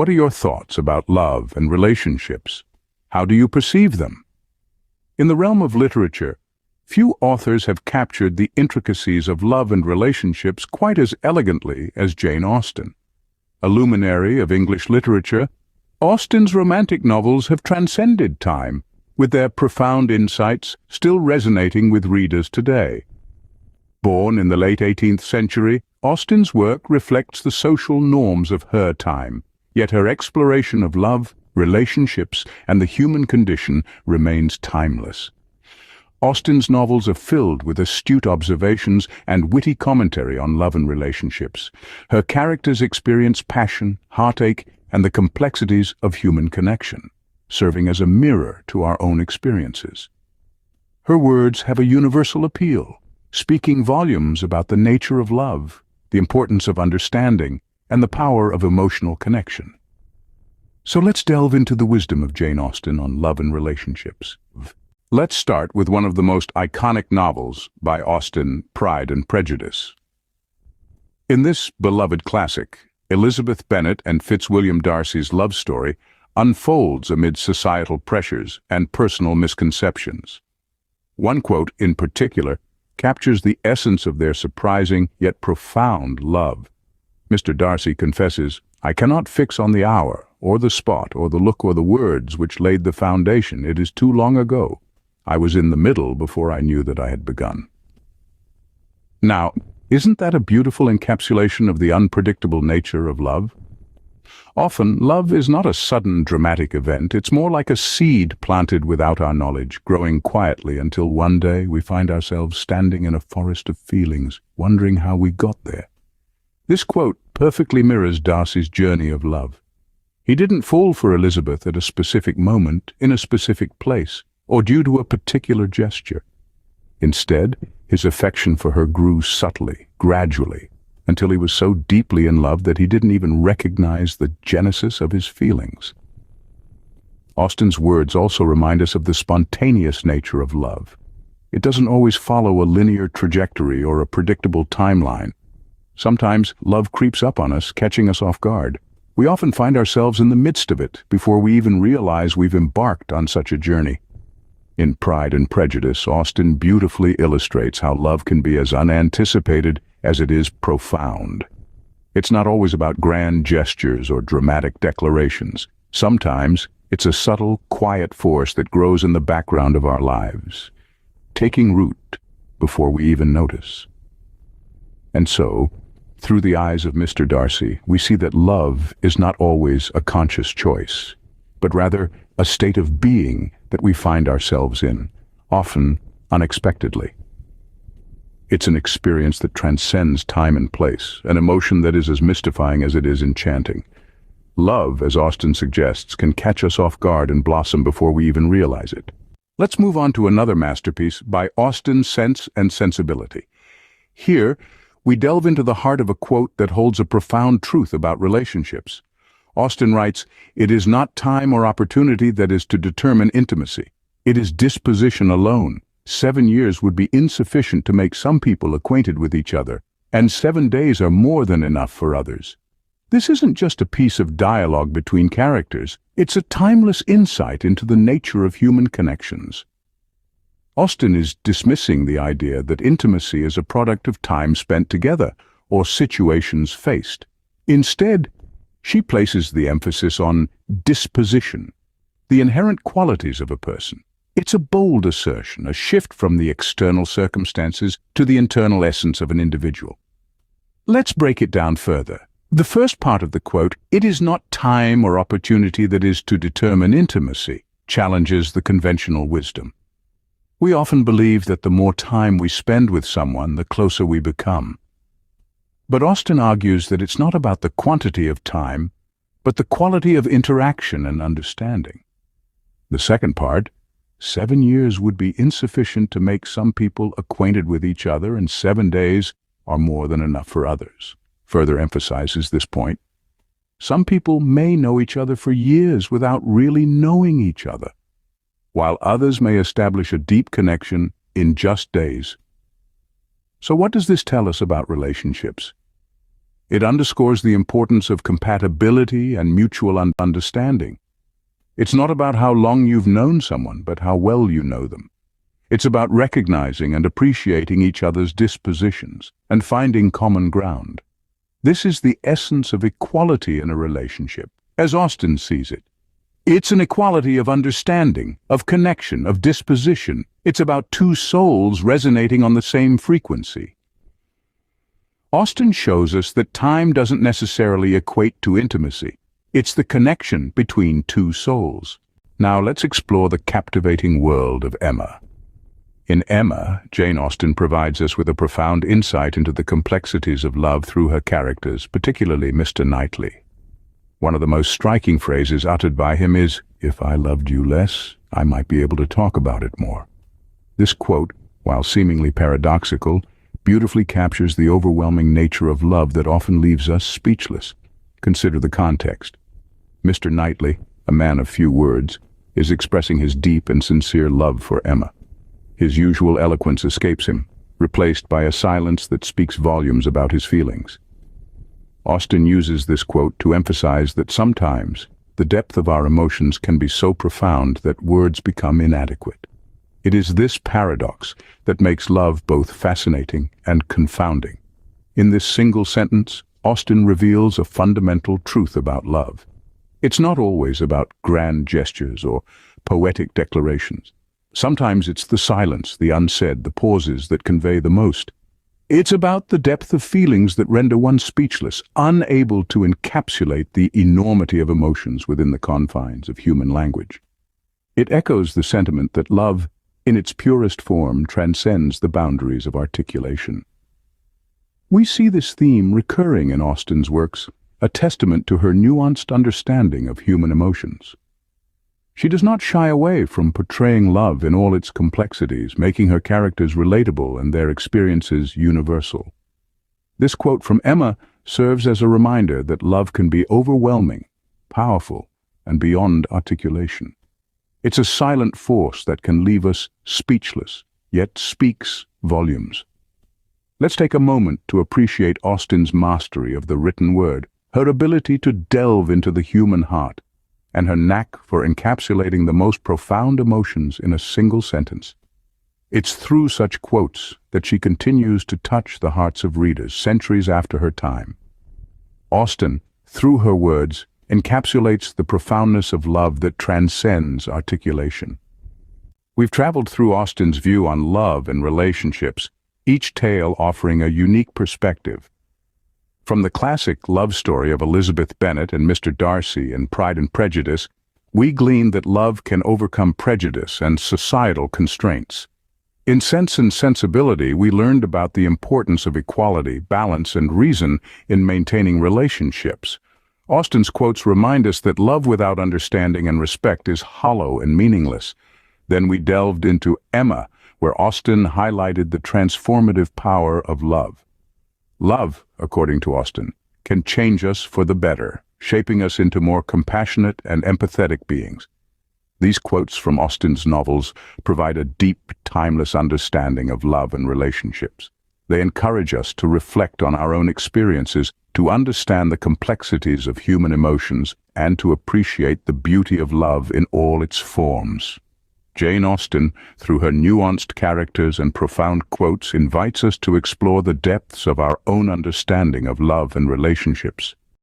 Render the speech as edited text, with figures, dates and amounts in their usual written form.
What are your thoughts about love and relationships? How do you perceive them? In the realm of literature, few authors have captured the intricacies of love and relationships quite as elegantly as Jane Austen. A luminary of English literature, Austen's romantic novels have transcended time, with their profound insights still resonating with readers today. Born in the late 18th century, Austen's work reflects the social norms of her time, yet her exploration of love, relationships, and the human condition remains timeless. Austen's novels are filled with astute observations and witty commentary on love and relationships. Her characters experience passion, heartache, and the complexities of human connection, serving as a mirror to our own experiences. Her words have a universal appeal, speaking volumes about the nature of love, the importance of understanding, and the power of emotional connection. So let's delve into the wisdom of Jane Austen on love and relationships. Let's start with one of the most iconic novels by Austen, Pride and Prejudice. In this beloved classic, Elizabeth Bennet and Fitzwilliam Darcy's love story unfolds amid societal pressures and personal misconceptions. One quote in particular captures the essence of their surprising yet profound love. Mr. Darcy confesses, "I cannot fix on the hour, or the spot, or the look, or the words which laid the foundation. It is too long ago. I was in the middle before I knew that I had begun." Now, isn't that a beautiful encapsulation of the unpredictable nature of love? Often, love is not a sudden dramatic event. It's more like a seed planted without our knowledge, growing quietly until one day we find ourselves standing in a forest of feelings, wondering how we got there. This quote perfectly mirrors Darcy's journey of love. He didn't fall for Elizabeth at a specific moment, in a specific place, or due to a particular gesture. Instead, his affection for her grew subtly, gradually, until he was so deeply in love that he didn't even recognize the genesis of his feelings. Austen's words also remind us of the spontaneous nature of love. It doesn't always follow a linear trajectory or a predictable timeline. Sometimes love creeps up on us, catching us off guard. We often find ourselves in the midst of it before we even realize we've embarked on such a journey. In Pride and Prejudice, Austen beautifully illustrates how love can be as unanticipated as it is profound. It's not always about grand gestures or dramatic declarations. Sometimes it's a subtle, quiet force that grows in the background of our lives, taking root before we even notice. And so, through the eyes of Mr. Darcy, we see that love is not always a conscious choice, but rather a state of being that we find ourselves in, often unexpectedly. It's an experience that transcends time and place, an emotion that is as mystifying as it is enchanting. Love, as Austen suggests, can catch us off guard and blossom before we even realize it. Let's move on to another masterpiece by Austen, Sense and Sensibility. Here, we delve into the heart of a quote that holds a profound truth about relationships. Austen writes, "It is not time or opportunity that is to determine intimacy. It is disposition alone. 7 years would be insufficient to make some people acquainted with each other, and 7 days are more than enough for others." This isn't just a piece of dialogue between characters. It's a timeless insight into the nature of human connections. Austen is dismissing the idea that intimacy is a product of time spent together or situations faced. Instead, she places the emphasis on disposition, the inherent qualities of a person. It's a bold assertion, a shift from the external circumstances to the internal essence of an individual. Let's break it down further. The first part of the quote, "It is not time or opportunity that is to determine intimacy," challenges the conventional wisdom. We often believe that the more time we spend with someone, the closer we become. But Austen argues that it's not about the quantity of time, but the quality of interaction and understanding. The second part, 7 years would be insufficient to make some people acquainted with each other, and 7 days are more than enough for others, further emphasizes this point. Some people may know each other for years without really knowing each other, while others may establish a deep connection in just days. So what does this tell us about relationships? It underscores the importance of compatibility and mutual understanding. It's not about how long you've known someone, but how well you know them. It's about recognizing and appreciating each other's dispositions and finding common ground. This is the essence of equality in a relationship, as Austen sees it. It's an equality of understanding, of connection, of disposition. It's about two souls resonating on the same frequency. Austen shows us that time doesn't necessarily equate to intimacy. It's the connection between two souls. Now let's explore the captivating world of Emma. In Emma, Jane Austen provides us with a profound insight into the complexities of love through her characters, particularly Mr. Knightley. One of the most striking phrases uttered by him is, "If I loved you less, I might be able to talk about it more." This quote, while seemingly paradoxical, beautifully captures the overwhelming nature of love that often leaves us speechless. Consider the context. Mr. Knightley, a man of few words, is expressing his deep and sincere love for Emma. His usual eloquence escapes him, replaced by a silence that speaks volumes about his feelings. Austen uses this quote to emphasize that sometimes the depth of our emotions can be so profound that words become inadequate. It is this paradox that makes love both fascinating and confounding. In this single sentence, Austen reveals a fundamental truth about love. It's not always about grand gestures or poetic declarations. Sometimes it's the silence, the unsaid, the pauses that convey the most. It's about the depth of feelings that render one speechless, unable to encapsulate the enormity of emotions within the confines of human language. It echoes the sentiment that love, in its purest form, transcends the boundaries of articulation. We see this theme recurring in Austen's works, a testament to her nuanced understanding of human emotions. She does not shy away from portraying love in all its complexities, making her characters relatable and their experiences universal. This quote from Emma serves as a reminder that love can be overwhelming, powerful, and beyond articulation. It's a silent force that can leave us speechless, yet speaks volumes. Let's take a moment to appreciate Austen's mastery of the written word, her ability to delve into the human heart, and her knack for encapsulating the most profound emotions in a single sentence. It's through such quotes that she continues to touch the hearts of readers centuries after her time. Austen, through her words, encapsulates the profoundness of love that transcends articulation. We've traveled through Austen's view on love and relationships, each tale offering a unique perspective. From the classic love story of Elizabeth Bennet and Mr. Darcy in Pride and Prejudice, we glean that love can overcome prejudice and societal constraints. In Sense and Sensibility, we learned about the importance of equality, balance, and reason in maintaining relationships. Austen's quotes remind us that love without understanding and respect is hollow and meaningless. Then we delved into Emma, where Austen highlighted the transformative power of love. Love, according to Austen, can change us for the better, shaping us into more compassionate and empathetic beings. These quotes from Austen's novels provide a deep, timeless understanding of love and relationships. They encourage us to reflect on our own experiences, to understand the complexities of human emotions, and to appreciate the beauty of love in all its forms. Jane Austen, through her nuanced characters and profound quotes, invites us to explore the depths of our own understanding of love and relationships.